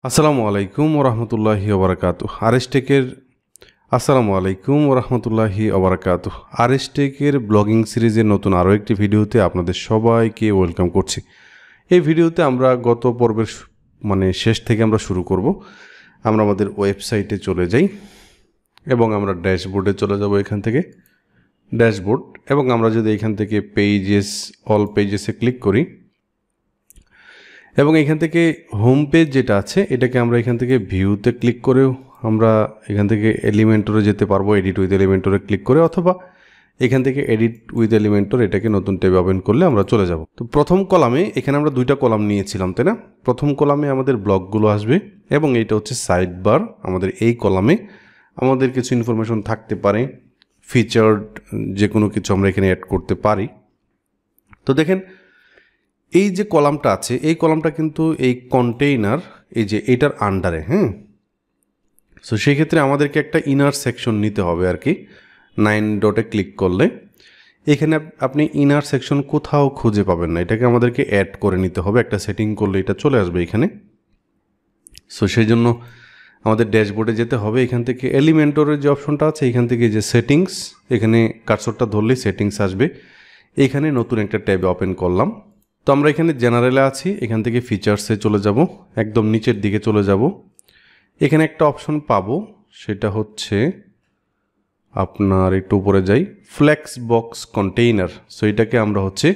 আসসালামু আলাইকুম ওয়া রাহমাতুল্লাহি ওয়া বারাকাতুহু। আসসালামু আলাইকুম ওয়া রাহমাতুল্লাহি ওয়া বারাকাতুহু। আরএসটেকের ব্লগিং সিরিজের নতুন আরও একটি ভিডিওতে আপনাদের সবাইকে ওয়েলকাম করছি। এই ভিডিওতে আমরা গত পর্বের শেষ থেকে আমরা শুরু করব। আমরা আমাদের ওয়েবসাইটে চলে যাই এবং আমরা ড্যাশবোর্ডে চলে যাব। এখান থেকে ড্যাশবোর্ড, এবং আমরা যদি এখান থেকে অল পেজেসে ক্লিক করি এবং এখান থেকে হোম পেজ যেটা আছে এটাকে আমরা এখান থেকে ভিউতে ক্লিক করেও আমরা এখান থেকে এলিমেন্টরে যেতে পারবো, এডিট উইথ এলিমেন্টরে ক্লিক করে, অথবা এখান থেকে এডিট উইথ এলিমেন্টর এটাকে নতুন ট্যাবে ওপেন করলে আমরা চলে যাব। তো প্রথম কলামে এখানে আমরা দুইটা কলাম নিয়েছিলাম, তাই না? প্রথম কলামে আমাদের ব্লগগুলো আসবে এবং এইটা হচ্ছে সাইড বার। আমাদের এই কলামে আমাদের কিছু ইনফরমেশন থাকতে পারে, ফিচার্ড যে কোনো কিছু আমরা এখানে অ্যাড করতে পারি। তো দেখেন এই যে কলামটা আছে এই কলামটা কিন্তু এই কন্টেইনার এই যে এটার আন্ডারে, সো সেই ক্ষেত্রে আমাদেরকে একটা ইনার সেকশন নিতে হবে আর কি। 9 ডটে ক্লিক করলে এখানে আপনি ইনার সেকশন কোথাও খুঁজে পাবেন না, এটাকে আমাদেরকে অ্যাড করে নিতে হবে। একটা সেটিং করলে এটা চলে আসবে এখানে। সো সেই জন্য আমাদের ড্যাশবোর্ডে যেতে হবে। এখান থেকে এলিমেন্টরের যে অপশনটা আছে এখান থেকে যে সেটিংস, এখানে কার্সরটা ধরলেই সেটিংস আসবে। এখানে নতুন একটা ট্যাবে ওপেন করলাম। তো আমরা এখানে জেনারেলে আছি, এখান থেকে ফিচার্সে চলে যাব, একদম নিচের দিকে চলে যাব। এখানে একটা অপশন পাবো, সেটা হচ্ছে আপনার একটু উপরে যাই, ফ্লেক্স বক্স কন্টেইনার। সো এটাকে আমরা হচ্ছে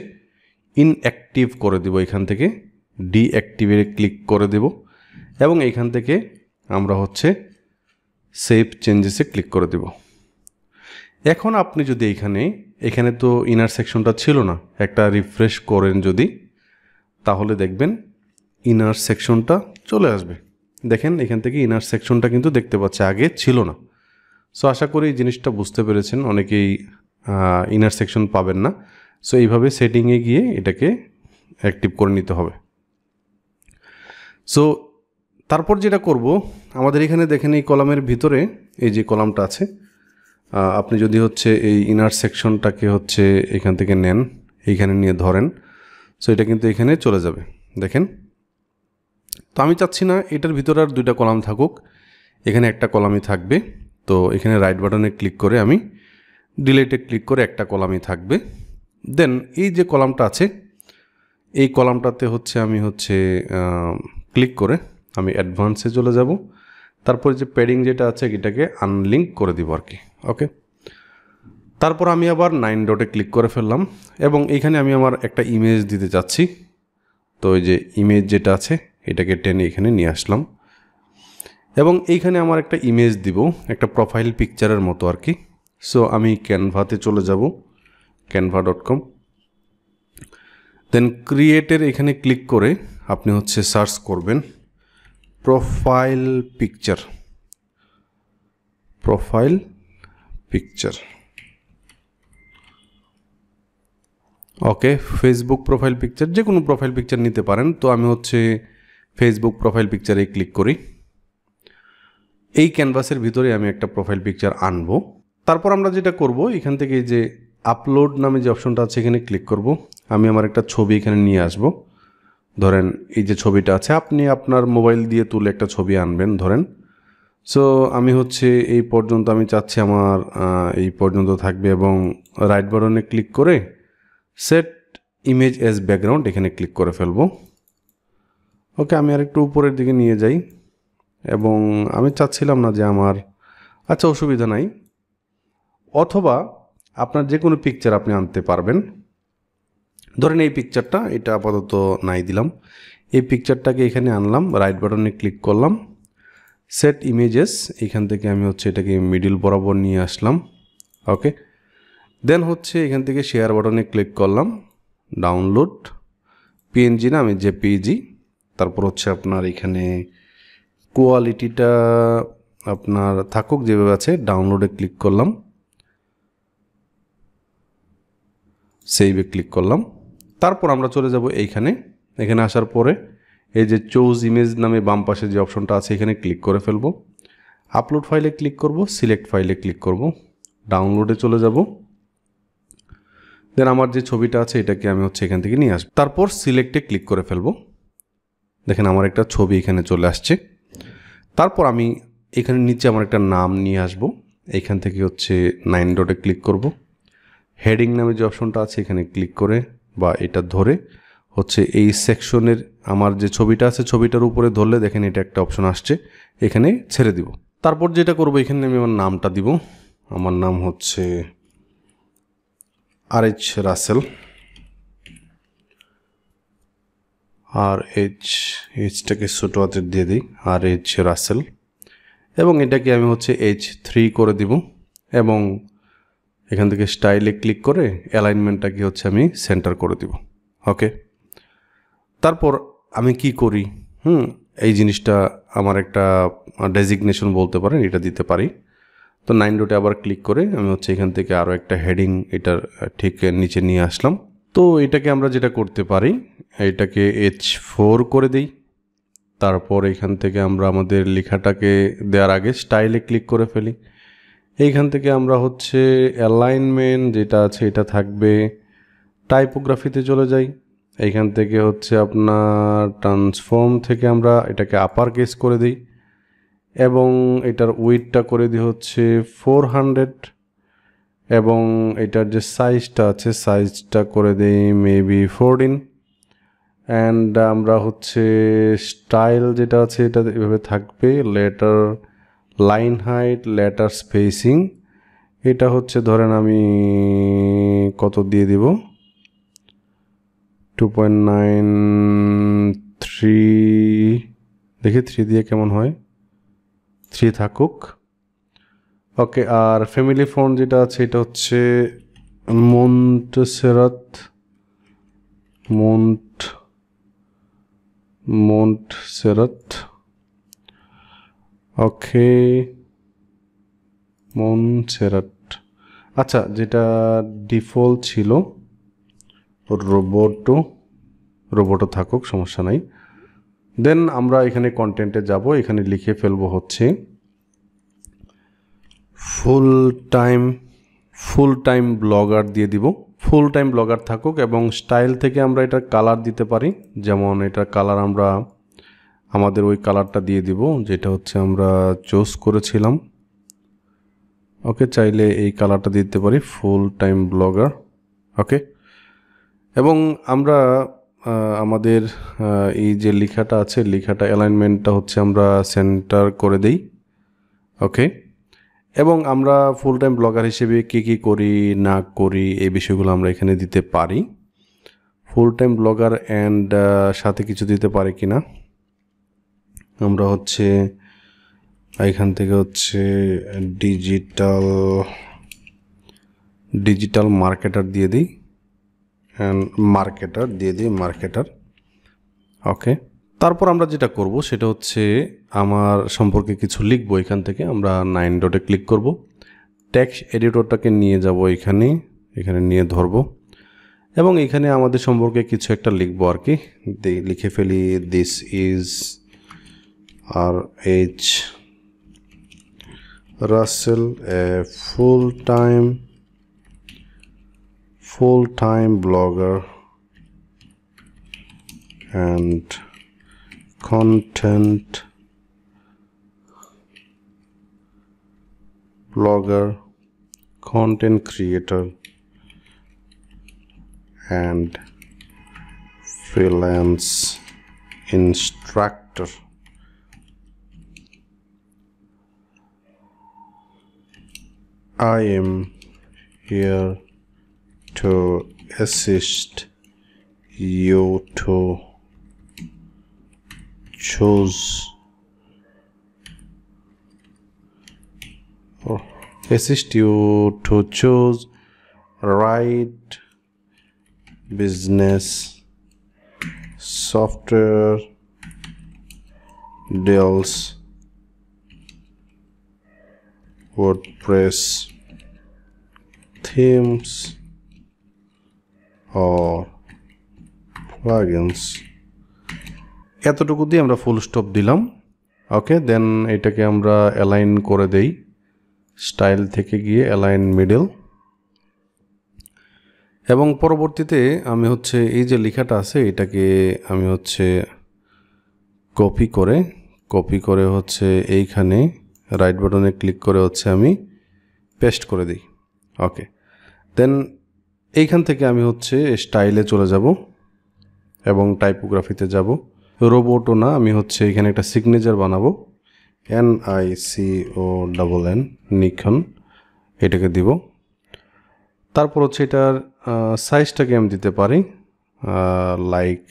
ইনঅ্যাক্টিভ করে দেব। এখান থেকে ডিঅ্যাক্টিভে ক্লিক করে দেব এবং এখান থেকে আমরা হচ্ছে সেভ চেঞ্জেসে ক্লিক করে দেব। এখন আপনি যদি এখানে তো ইনার সেকশনটা ছিল না, একটা রিফ্রেশ করেন যদি, তাহলে দেখবেন ইনার সেকশনটা চলে আসবে। দেখেন এখান থেকে ইনার সেকশনটা কিন্তু দেখতে পাচ্ছে, আগে ছিল না। সো আশা করি এই জিনিসটা বুঝতে পেরেছেন। অনেকেই ইনার সেকশন পাবেন না, সো এইভাবে সেটিংয়ে গিয়ে এটাকে অ্যাক্টিভ করে নিতে হবে। সো তারপর যেটা করব, আমাদের এখানে দেখেন এই কলামের ভিতরে এই যে কলামটা আছে, আপনি যদি হচ্ছে এই ইনার সেকশনটাকে হচ্ছে এখান থেকে নেন, এইখানে নিয়ে ধরেন, সো এটা কিন্তু এখানে চলে যাবে। দেখেন, তো আমি চাচ্ছি না এটার ভিতরে আর দুইটা কলাম থাকুক, এখানে একটা কলামই থাকবে। তো এখানে রাইট বাটনে ক্লিক করে আমি ডিলিটে ক্লিক করে একটা কলামই থাকবে। দেন এই যে কলামটা আছে এই কলামটাতে হচ্ছে আমি ক্লিক করে আমি অ্যাডভান্সে চলে যাব। তারপর যে প্যাডিং যেটা আছে এটাকে আনলিঙ্ক করে দিব আর কি। ওকে, তারপর আমি আবার 9 ডটে ক্লিক করে ফেললাম এবং এইখানে আমি আমার একটা ইমেজ দিতে চাচ্ছি। তো এই যে ইমেজ যেটা আছে এটাকে টেনে এখানে নিয়ে আসলাম এবং এইখানে আমার একটা ইমেজ দিব, একটা প্রোফাইল পিকচারের মতো আর কি। সো আমি ক্যানভাতে চলে যাব, canva.com। দেন ক্রিয়েটের এখানে ক্লিক করে আপনি সার্চ করবেন প্রোফাইল পিকচার। ওকে, ফেসবুক প্রোফাইল পিকচার, যে কোনো প্রোফাইল পিকচার নিতে পারেন। তো আমি ফেসবুক প্রোফাইল পিকচারে ক্লিক করি। এই ক্যানভাসের ভিতরে আমি একটা প্রোফাইল পিকচার আনবো। তারপর আমরা যেটা করব, এখান থেকে যে আপলোড নামে যে অপশনটা আছে এখানে ক্লিক করব। আমি আমার একটা ছবি এখানে নিয়ে আসব। ধরেন এই যে ছবিটা আছে, আপনি আপনার মোবাইল দিয়ে তুলে একটা ছবি আনবেন ধরেন। সো আমি এই পর্যন্ত আমি চাচ্ছি আমার এই পর্যন্ত থাকবে এবং রাইট বাটনে ক্লিক করে সেট ইমেজ অ্যাজ ব্যাকগ্রাউন্ড এখানে ক্লিক করে ফেলবো। ওকে, আমি আর একটু উপরের দিকে নিয়ে যাই এবং আমি চাচ্ছিলাম না যে আমার, আচ্ছা অসুবিধা নাই, অথবা আপনার যে কোনো পিকচার আপনি আনতে পারবেন। ধরেন এই পিকচারটা, এটা আপাতত নাই দিলাম। এই পিকচারটাকে এখানে আনলাম, রাইট বাটনে ক্লিক করলাম, সেট ইমেজেস, এখান থেকে আমি এটাকে মিডিল বরাবর নিয়ে আসলাম। ওকে, দেন এখান থেকে শেয়ার বাটনে ক্লিক করলাম, ডাউনলোড পিএনজি না, আমি জেপিইজি। তারপর আপনার এখানে কোয়ালিটিটা আপনার থাকুক যেভাবে আছে, ডাউনলোডে ক্লিক করলাম, সেভে ক্লিক করলাম। তারপর আমরা চলে যাব এখানে আসার পরে এই যে চুজ ইমেজ নামে বাম পাশে যে অপশনটা আছে এখানে ক্লিক করে ফেলবো। আপলোড ফাইলে ক্লিক করব, সিলেক্ট ফাইলে ক্লিক করব, ডাউনলোডে চলে যাব। দেন আমার যে ছবিটা আছে এটাকে আমি এখান থেকে নিয়ে আসবো। তারপর সিলেক্টে ক্লিক করে ফেলবো। দেখেন আমার একটা ছবি এখানে চলে আসছে। তারপর আমি এখানে নিচে আমার একটা নাম নিয়ে আসব, এইখান থেকে হচ্ছে 9 ডটে ক্লিক করব, হেডিং নামে যে অপশনটা আছে এখানে ক্লিক করে বা এটা ধরে হচ্ছে এই সেকশনের আমার যে ছবিটা আছে ছবিটার উপরে ধরলে দেখেন এটা একটা অপশন আসছে, এখানে ছেড়ে দিব। তারপর যেটা করব এখানে আমি আমার নামটা দিব, আমার নাম হচ্ছে RH রাসেল, আর এইচটাকে ছোটো হাতের দিয়ে দিই, RH রাসেল, এবং এটাকে আমি হচ্ছে H3 করে দিব এবং এখান থেকে স্টাইলে ক্লিক করে অ্যালাইনমেন্টটাকে হচ্ছে আমি সেন্টার করে দিব। ওকে, তারপর আমি কি করি, এই জিনিসটা আমার একটা ডেজিগনেশন বলতে পারেন, এটা দিতে পারি। তো 9 ডটে আবার ক্লিক করে আমি হচ্ছে এখান থেকে আরও একটা হেডিং এটার ঠিক নিচে নিয়ে আসলাম। তো এটাকে আমরা যেটা করতে পারি, এটাকে H4 করে দিই। তারপর এখান থেকে আমরা আমাদের লেখাটাকে দেওয়ার আগে স্টাইলে ক্লিক করে ফেলি। এইখান থেকে আমরা হচ্ছে অ্যালাইনমেন্ট যেটা আছে এটা থাকবে, টাইপোগ্রাফিতে চলে যাই। এইখান থেকে হচ্ছে আপনার ট্রান্সফর্ম থেকে আমরা এটাকে আপার কেস করে দিই এবং এটার উইডটা করে দিই হচ্ছে 400 এবং এটার যে সাইজটা আছে সাইজটা করে দিই মেবি 14 অ্যান্ড আমরা হচ্ছে স্টাইল যেটা আছে এটা এভাবে থাকবে, letter line height, letter spacing এটা হচ্ছে ধরেন আমি কত দিয়ে দিব, 2.93, দেখি 3 দিয়ে কেমন হয়, 3 থাকুক। ওকে, আর ফ্যামিলি ফন্ট যেটা আছে এটা হচ্ছে মন্টসেরাত। ওকে, মন্টসেরাট। আচ্ছা, যেটা ডিফল্ট ছিল রোবোটো থাকুক, সমস্যা নাই। দেন আমরা এখানে কন্টেন্টে যাব, এখানে লিখে ফেলবো হচ্ছে ফুল টাইম ব্লগার দিয়ে দিব, ফুল টাইম ব্লগার থাকুক এবং স্টাইল থেকে আমরা এটার কালার দিতে পারি, যেমন এটার কালার আমরা আমাদের ওই কালারটা দিয়ে দিব যেটা হচ্ছে আমরা চুজ করেছিলাম। ওকে, চাইলে এই কালারটা দিতে পারি, ফুল টাইম ব্লগার। ওকে, এবং আমরা আমাদের এই যে লেখাটা আছে লেখাটা অ্যালাইনমেন্টটা হচ্ছে আমরা সেন্টার করে দেই। ওকে, এবং আমরা ফুল টাইম ব্লগার হিসেবে কী করি না করি এই বিষয়গুলো আমরা এখানে দিতে পারি। ফুল টাইম ব্লগার অ্যান্ড সাথে কিছু দিতে পারি কি না, আমরা হচ্ছে এখান থেকে হচ্ছে ডিজিটাল মার্কেটার দিয়ে দিই, মার্কেটার। ওকে, তারপর আমরা যেটা করব সেটা হচ্ছে আমার সম্পর্কে কিছু লিখবো। এখান থেকে আমরা 9 ডটে ক্লিক করব, টেক্সট এডিটরটাকে নিয়ে যাব এখানে নিয়ে ধরব এবং এখানে আমাদের সম্পর্কে কিছু একটা লিখবো আর কি। লিখে ফেলি, this is RH Rasel, a full time blogger and content creator and freelance instructor. I am here to assist you to choose right business software deals, WordPress themes or plugins। এতটুকু দিয়ে আমরা ফুল স্টপ দিলাম। ওকে, দেন এটাকে আমরা align করে দেই, style থেকে গিয়ে অ্যালাইন মিডল, এবং পরবর্তীতে আমি হচ্ছে এই যে লেখাটা আছে এটাকে আমি হচ্ছে কপি করে কপি করে হচ্ছে এইখানে রাইট বাটনে ক্লিক করে হচ্ছে আমি পেস্ট করে দিই। ওকে, দেন এইখান থেকে আমি হচ্ছে স্টাইলে চলে যাব এবং টাইপোগ্রাফিতে যাব। রোবটও না, আমি হচ্ছে এখানে একটা সিগনেচার বানাবো, NICON, নিখন, এটাকে দিব। তারপর হচ্ছে এটার সাইজটাকে আমি দিতে পারি লাইক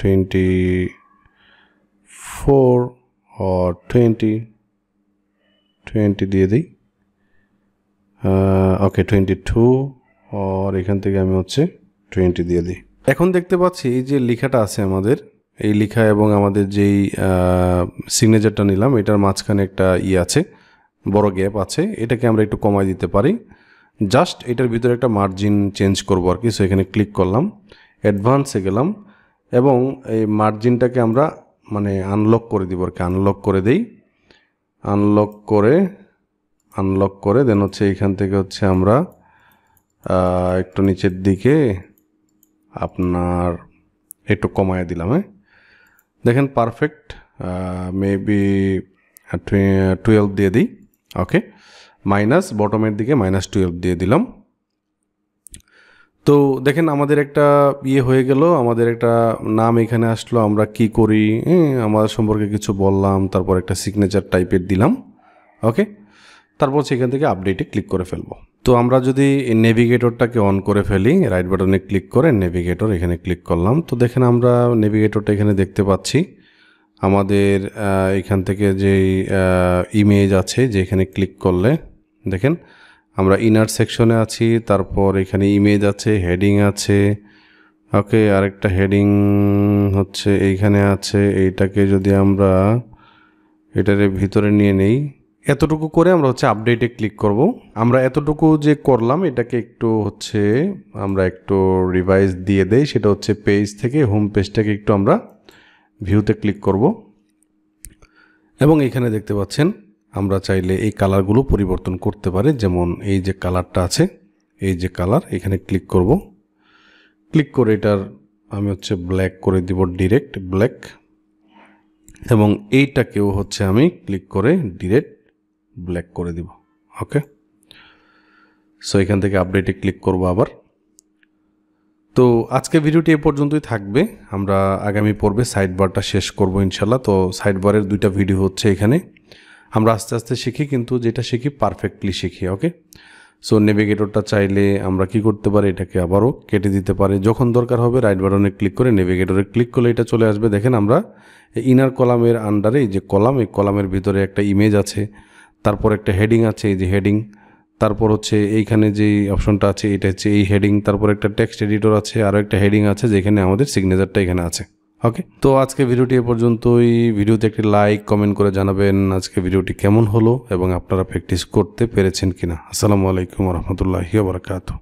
24 or 20 দিয়ে দিই। ওকে, 22 আর এখান থেকে আমি হচ্ছে 20 দিয়ে দিই। এখন দেখতে পাচ্ছি এই যে লেখাটা আছে আমাদের, এই লেখা এবং আমাদের যেই সিগনেচারটা নিলাম এটার মাঝখানে একটা আছে, বড় গ্যাপ আছে, এটাকে আমরা একটু কমাই দিতে পারি। জাস্ট এটার ভিতরে একটা মার্জিন চেঞ্জ করবো আর কি। সো এখানে ক্লিক করলাম, অ্যাডভান্সে গেলাম এবং এই মার্জিনটাকে আমরা মানে আনলক করে দিব আর কি। আনলক করে দেই, আনলক করে দেন হচ্ছে এইখান থেকে হচ্ছে আমরা একটু নিচের দিকে আপনার একটু কমায় দিলাম। হ্যাঁ, দেখেন পারফেক্ট, মেবি 12 দিয়ে দিই। ওকে, মাইনাস বটমের দিকে -12 দিয়ে দিলাম। তো দেখেন আমাদের একটা হয়ে গেল, আমাদের একটা নাম এখানে আসলো। আমরা কি করি, আমাদের সম্পর্কে কিছু বললাম, তারপর একটা সিগনেচার টাইপের দিলাম। ওকে, তারপর সেখান থেকে আপডেটে ক্লিক করে ফেলবো। তো আমরা যদি নেভিগেটরটাকে অন করে ফেলি, রাইট বাটনে ক্লিক করে নেভিগেটর এখানে ক্লিক করলাম, তো দেখেন আমরা নেভিগেটরটা এখানে দেখতে পাচ্ছি। আমাদের এখান থেকে যেই ইমেজ আছে, যে এখানে ক্লিক করলে দেখেন আমরা ইনার সেকশনে আছি, তারপর এখানে ইমেজ আছে, হেডিং আছে। ওকে, আরেকটা হেডিং হচ্ছে এইখানে আছে। এইটাকে যদি আমরা এটার ভিতরে নিয়ে নেই, এতটুকু করে আমরা হচ্ছে আপডেটে ক্লিক করব। আমরা এতটুকু যে করলাম এটাকে একটু হচ্ছে আমরা একটু রিভাইজ দিয়ে দেই। সেটা হচ্ছে পেজ থেকে হোম পেজটাকে একটু আমরা ভিউতে ক্লিক করব এবং এখানে দেখতে পাচ্ছেন আমরা চাইলে এই কালারগুলো পরিবর্তন করতে পারি। যেমন এই যে কালারটা আছে, এই যে কালার, এখানে ক্লিক করব। ক্লিক করে এটার আমি হচ্ছে ব্ল্যাক করে দিব, ডিরেক্ট ব্ল্যাক, এবং এইটাকেও হচ্ছে আমি ক্লিক করে ডিরেক্ট ব্ল্যাক করে দিব। ওকে, সো এখান থেকে আপডেটে ক্লিক করব আবার। তো আজকে ভিডিওটি এ পর্যন্তই থাকবে। আমরা আগামী পর্বে সাইড বারটা শেষ করব ইনশাল্লাহ। তো সাইড বারের 2টা ভিডিও হচ্ছে এখানে। আমরা আস্তে আস্তে শিখি, কিন্তু যেটা শিখি পারফেক্টলি শিখি। ওকে, সো নেভিগেটরটা চাইলে আমরা কি করতে পারি, এটাকে আবারও কেটে দিতে পারি। যখন দরকার হবে রাইট বাটনে ক্লিক করে নেভিগেটরে ক্লিক করলে এটা চলে আসবে। দেখেন আমরা ইনার কলামের আন্ডারে এই যে কলাম, এই কলামের ভিতরে একটা ইমেজ আছে, তারপর একটা হেডিং আছে, এই যে হেডিং, তারপর হচ্ছে এইখানে যে অপশনটা আছে এটা হচ্ছে এই হেডিং, তারপর একটা টেক্সট এডিটর আছে, আরও একটা হেডিং আছে যেখানে আমাদের সিগনেচারটা এখানে আছে। ওকে, তো আজকে ভিডিওটি এ পর্যন্তই। ভিডিওতে একটি লাইক কমেন্ট করে জানাবেন আজকে ভিডিওটি কেমন হলো এবং আপনারা প্র্যাকটিস করতে পেরেছেন কিনা। আসসালামু আলাইকুম ওয়া রাহমাতুল্লাহি ওয়া বারাকাতুহু।